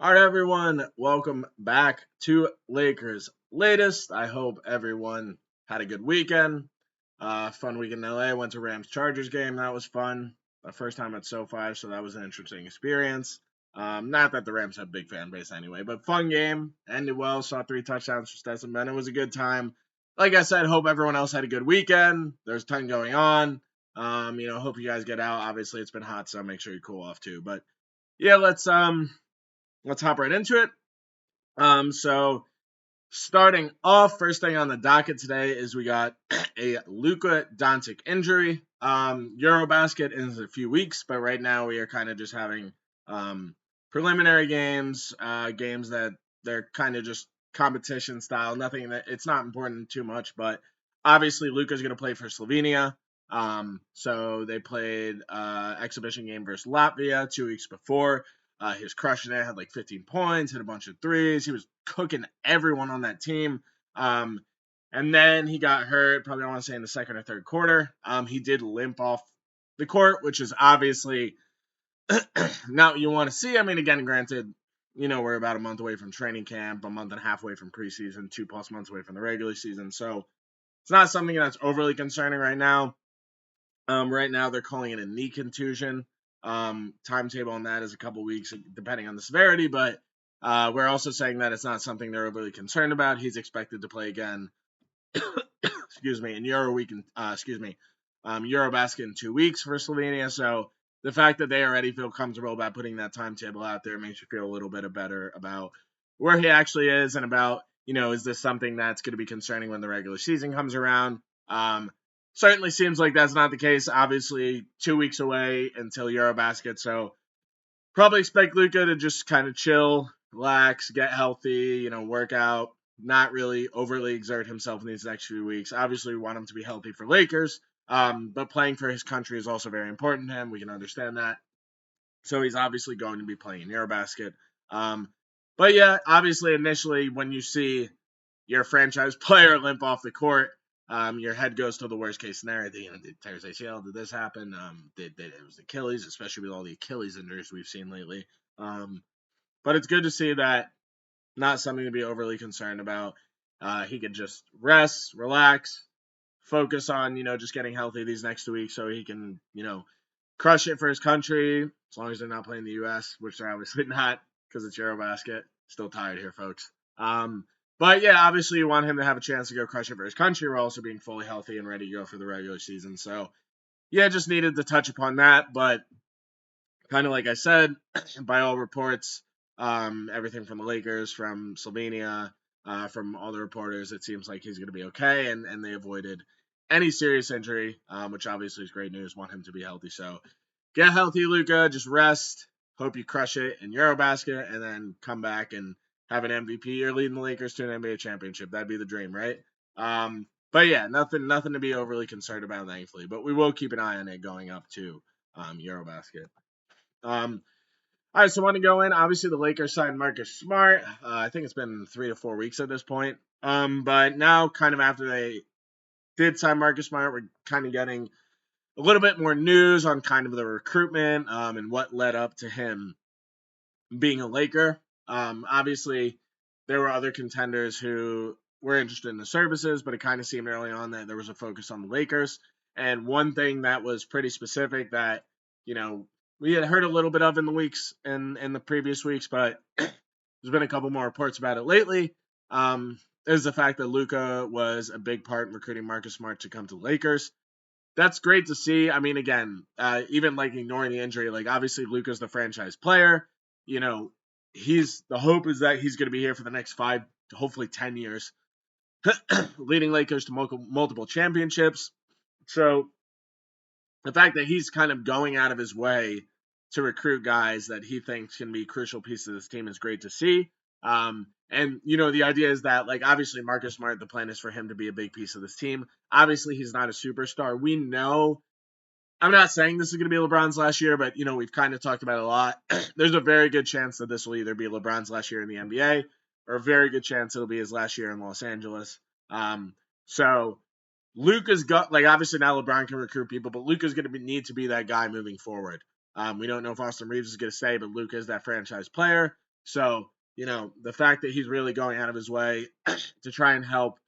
All right, everyone, welcome back to Lakers Latest. I hope everyone had a good weekend. Fun weekend in LA. Went to Rams Chargers game. That was fun. My first time at SoFi, so that was an interesting experience. Not that the Rams have a big fan base anyway, but fun game. Ended well. Saw 3 touchdowns for Stetson Bennett. It was a good time. Like I said, hope everyone else had a good weekend. There's a ton going on. Hope you guys get out. Obviously, it's been hot, so make sure you cool off too. But yeah, let's hop right into it. So starting off, first thing on the docket today is we got a Luca Dantic injury. Eurobasket in a few weeks, but right now we are kind of just having preliminary games, games that they're kind of just competition style. Nothing that it's not important too much, but obviously Luca's going to play for Slovenia. So they played exhibition game versus Latvia 2 weeks before. He was crushing it, had like 15 points, hit a bunch of threes. He was cooking everyone on that team. And then he got hurt, probably I want to say in the second or third quarter. He did limp off the court, which is obviously not what you want to see. I mean, again, granted, we're about a month away from training camp, a month and a half away from preseason, 2+ months away from the regular season. So it's not something that's overly concerning right now. Right now, they're calling it a knee contusion. Timetable on that is a couple weeks, depending on the severity, but we're also saying that it's not something they're overly concerned about. He's expected to play again, in Eurobasket in 2 weeks for Slovenia. So the fact that they already feel comfortable about putting that timetable out there makes you feel a little bit better about where he actually is and about, is this something that's going to be concerning when the regular season comes around? Certainly seems like that's not the case. Obviously, 2 weeks away until Eurobasket, so probably expect Luca to just kind of chill, relax, get healthy, work out, not really overly exert himself in these next few weeks. Obviously, we want him to be healthy for Lakers, but playing for his country is also very important to him. We can understand that. So he's obviously going to be playing in Eurobasket. But yeah, obviously, initially, when you see your franchise player limp off the court, your head goes to the worst case scenario. Did tears ACL? Did this happen? It was Achilles, especially with all the Achilles injuries we've seen lately. But it's good to see that not something to be overly concerned about. He could just rest, relax, focus on just getting healthy these next 2 weeks, so he can crush it for his country. As long as they're not playing the U.S., which they're obviously not because it's Eurobasket. Still tired here, folks. But yeah, obviously you want him to have a chance to go crush it for his country while also being fully healthy and ready to go for the regular season. So yeah, just needed to touch upon that. But kind of like I said, by all reports, everything from the Lakers, from Slovenia, from all the reporters, it seems like he's going to be okay, and they avoided any serious injury, which obviously is great news. Want him to be healthy. So get healthy, Luca. Just rest. Hope you crush it in Eurobasket, and then come back and have an MVP. You're leading the Lakers to an NBA championship. That'd be the dream, right? But yeah, nothing to be overly concerned about, thankfully. But we will keep an eye on it going up to Eurobasket. All right, so I want to go in. Obviously, the Lakers signed Marcus Smart. I think it's been 3 to 4 weeks at this point. But now, kind of after they did sign Marcus Smart, we're kind of getting a little bit more news on kind of the recruitment and what led up to him being a Laker. Obviously, there were other contenders who were interested in the services, but it kind of seemed early on that there was a focus on the Lakers. And one thing that was pretty specific that, we had heard a little bit of in the weeks in the previous weeks, but there's been a couple more reports about it lately, is the fact that Luca was a big part in recruiting Marcus Smart to come to the Lakers. That's great to see. I mean, again, even like ignoring the injury, like obviously Luca's the franchise player. The hope is that he's going to be here for the next 5 to hopefully 10 years, leading Lakers to multiple championships. So the fact that he's kind of going out of his way to recruit guys that he thinks can be crucial pieces of this team is great to see. And the idea is that, like, obviously Marcus Smart, the plan is for him to be a big piece of this team. Obviously, he's not a superstar. We know. I'm not saying this is going to be LeBron's last year, but we've kind of talked about it a lot. There's a very good chance that this will either be LeBron's last year in the NBA, or a very good chance it'll be his last year in Los Angeles. So Luka's got, like, obviously now LeBron can recruit people, but Luka's going to need to be that guy moving forward. We don't know if Austin Reeves is going to stay, but Luka is that franchise player. So, the fact that he's really going out of his way to try and help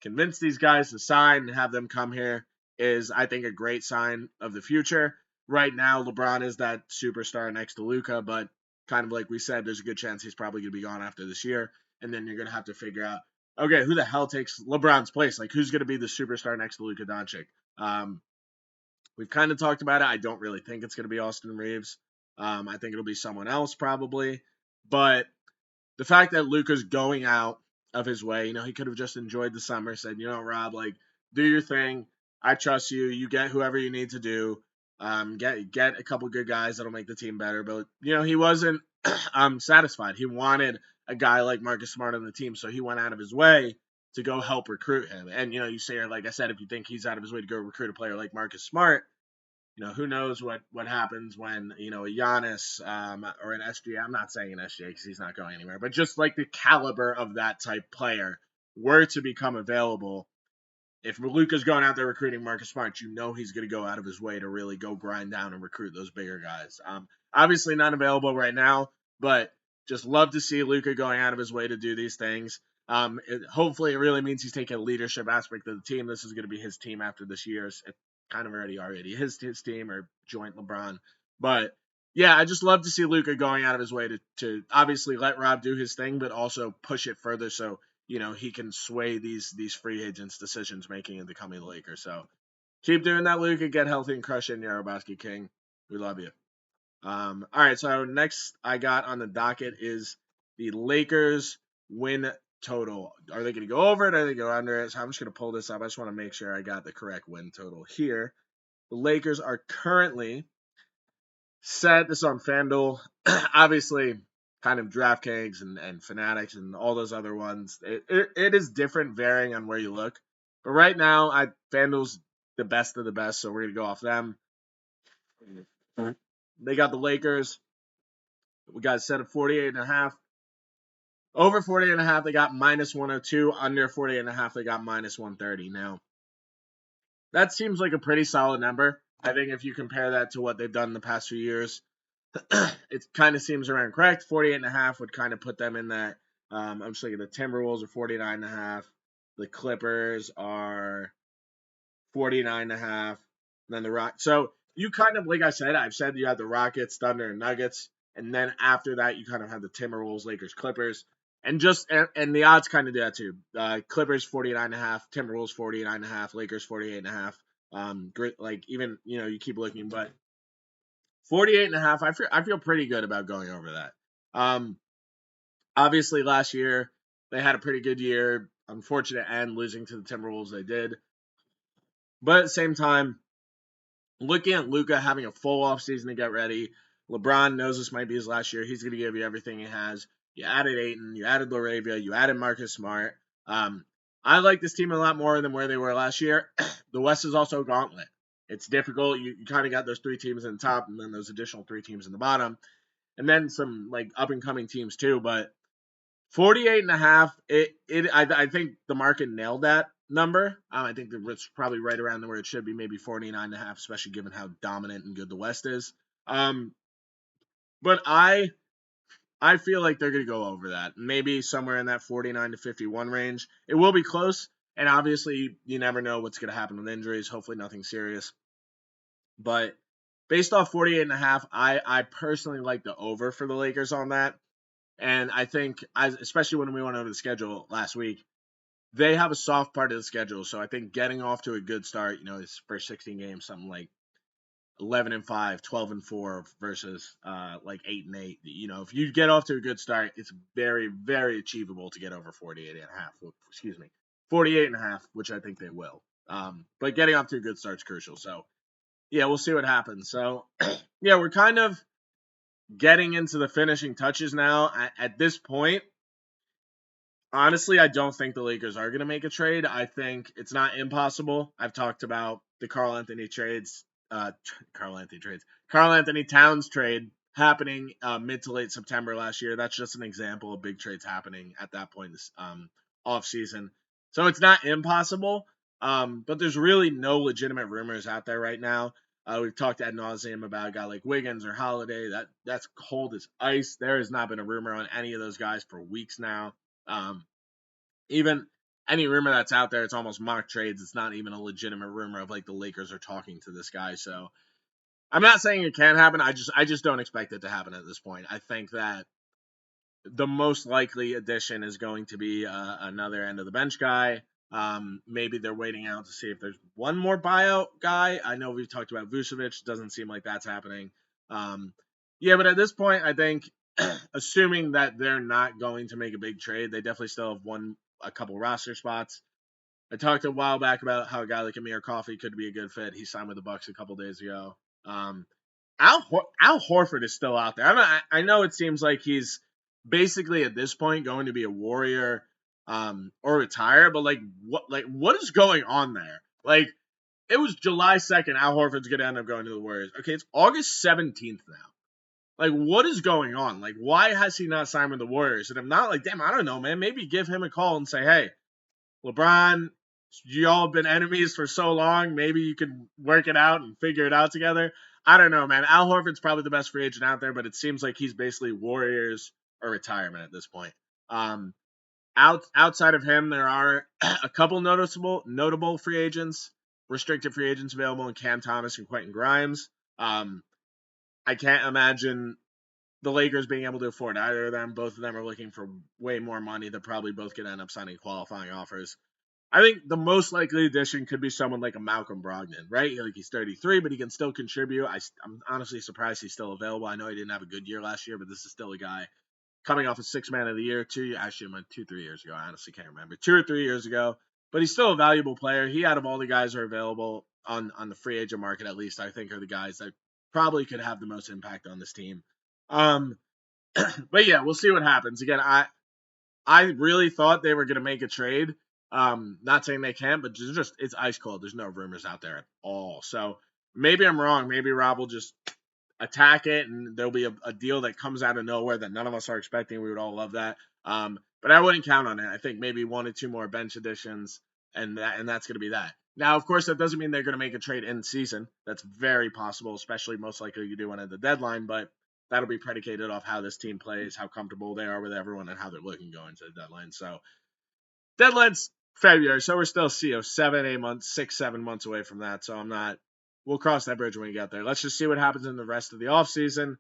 convince these guys to sign and have them come here is, I think, a great sign of the future. Right now, LeBron is that superstar next to Luca, but kind of like we said, there's a good chance he's probably going to be gone after this year. And then you're going to have to figure out, okay, who the hell takes LeBron's place? Like, who's going to be the superstar next to Luca Dantic? We've kind of talked about it. I don't really think it's going to be Austin Reeves. I think it'll be someone else probably. But the fact that Luca's going out of his way, he could have just enjoyed the summer, said, Rob, like, do your thing. I trust you. You get whoever you need to do. Get a couple good guys that'll make the team better. But, he wasn't satisfied. He wanted a guy like Marcus Smart on the team, so he went out of his way to go help recruit him. And, you say, like I said, if you think he's out of his way to go recruit a player like Marcus Smart, who knows what happens when, a Giannis or an SGA, I'm not saying an SGA because he's not going anywhere, but just like the caliber of that type player were to become available. If Luca's going out there recruiting Marcus Smart, he's going to go out of his way to really go grind down and recruit those bigger guys. Obviously not available right now, but just love to see Luca going out of his way to do these things. Hopefully it really means he's taking a leadership aspect of the team. This is going to be his team after this year. It's kind of already his team or joint LeBron. But yeah, I just love to see Luca going out of his way to obviously let Rob do his thing, but also push it further so he can sway these free agents' decisions making into coming to the Lakers. So keep doing that, Luca. Get healthy and crush it in Eurobasket King. We love you. All right, so next I got on the docket is the Lakers win total. Are they going to go over it? Are they going to go under it? So I'm just going to pull this up. I just want to make sure I got the correct win total here. The Lakers are currently set. This on FanDuel. Obviously, kind of DraftKings and Fanatics and all those other ones. It is different varying on where you look. But right now, FanDuel's the best of the best, so we're going to go off them. They got the Lakers. We got set at 48.5. Over 48.5, they got minus 102. Under 48.5, they got minus 130. Now, that seems like a pretty solid number. I think if you compare that to what they've done in the past few years, it kind of seems around correct. 48.5 would kind of put them in that. I'm just thinking the Timberwolves are 49.5. The Clippers are 49.5. And then the Rock. So you kind of, like I said, I've said you had the Rockets, Thunder, and Nuggets. And then after that, you kind of have the Timberwolves, Lakers, Clippers. And the odds kind of do that too. Clippers 49.5, Timberwolves 49.5, Lakers 48.5. Great, like even you keep looking, but 48.5. I feel pretty good about going over that. Obviously last year they had a pretty good year. Unfortunate end losing to the Timberwolves, they did. But at the same time, looking at Luca having a full offseason to get ready, LeBron knows this might be his last year. He's going to give you everything he has. You added Ayton, you added Laravia, you added Marcus Smart. I like this team a lot more than where they were last year. The West is also a gauntlet. It's difficult. You kind of got those three teams in the top and then those additional three teams in the bottom. And then some like up-and-coming teams too. But 48.5, I think the market nailed that number. I think it's probably right around where it should be, maybe 49.5, especially given how dominant and good the West is. But I feel like they're going to go over that. Maybe somewhere in that 49 to 51 range. It will be close, and obviously you never know what's going to happen with injuries. Hopefully nothing serious. But based off 48.5, I personally like the over for the Lakers on that. And I think, especially when we went over the schedule last week, they have a soft part of the schedule. So I think getting off to a good start, this first 16 games, something like 11-5, 12-4 versus like 8-8. If you get off to a good start, it's very, very achievable to get over 48.5. Excuse me, 48.5, which I think they will. But getting off to a good start is crucial. So yeah, we'll see what happens. So yeah, we're kind of getting into the finishing touches now. At this point, honestly, I don't think the Lakers are going to make a trade. I think it's not impossible. I've talked about the Karl Anthony Towns trade happening mid to late September last year. That's just an example of big trades happening at that point this off season. So it's not impossible, but there's really no legitimate rumors out there right now. We've talked ad nauseum about a guy like Wiggins or Holiday. That's cold as ice. There has not been a rumor on any of those guys for weeks now. Even any rumor that's out there, it's almost mock trades. It's not even a legitimate rumor of like the Lakers are talking to this guy. So I'm not saying it can't happen. I just don't expect it to happen at this point. I think that the most likely addition is going to be another end of the bench guy. Maybe they're waiting out to see if there's one more buyout guy. I know we've talked about Vucevic. Doesn't seem like that's happening. Yeah, but at this point, I think, assuming that they're not going to make a big trade, they definitely still have a couple roster spots. I talked a while back about how a guy like Amir Coffey could be a good fit. He signed with the Bucks a couple days ago. Al Horford is still out there. I know it seems like he's basically at this point going to be a Warrior or retire, but what is going on there? Like, it was July 2nd. Al Horford's going to end up going to the Warriors. Okay, it's August 17th now. Like, what is going on? Like, why has he not signed with the Warriors? And I'm not like, damn, I don't know, man. Maybe give him a call and say, hey, LeBron, y'all have been enemies for so long. Maybe you can work it out and figure it out together. I don't know, man. Al Horford's probably the best free agent out there, but it seems like he's basically Warriors or retirement at this point. Outside of him, there are a couple notable free agents, restricted free agents available in Cam Thomas and Quentin Grimes. I can't imagine the Lakers being able to afford either of them. Both of them are looking for way more money. They're probably both going to end up signing qualifying offers. I think the most likely addition could be someone like a Malcolm Brogdon, right? Like, he's 33, but he can still contribute. I'm honestly surprised he's still available. I know he didn't have a good year last year, but this is still a guy coming off a 6-man of the year, 3 years ago. I honestly can't remember. 2 or 3 years ago. But he's still a valuable player. He, out of all the guys who are available on the free agent market, at least, I think are the guys that probably could have the most impact on this team. But yeah, we'll see what happens. Again, I really thought they were going to make a trade. Not saying they can't, but it's ice cold. There's no rumors out there at all. So maybe I'm wrong. Maybe Rob will just attack it and there'll be a deal that comes out of nowhere that none of us are expecting. We would all love that. But I wouldn't count on it. I think maybe 1 or 2 more bench additions and that's going to be that. Now, of course, that doesn't mean they're going to make a trade in season. That's very possible, especially most likely you do one at the deadline, but that'll be predicated off how this team plays, how comfortable they are with everyone, and how they're looking going to the deadline. So deadline's February, so we're still 7, 8 months, 6, 7 months away from that. So we'll cross that bridge when we get there. Let's just see what happens in the rest of the offseason,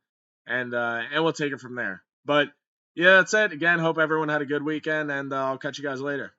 and we'll take it from there. But yeah, that's it. Again, hope everyone had a good weekend, and I'll catch you guys later.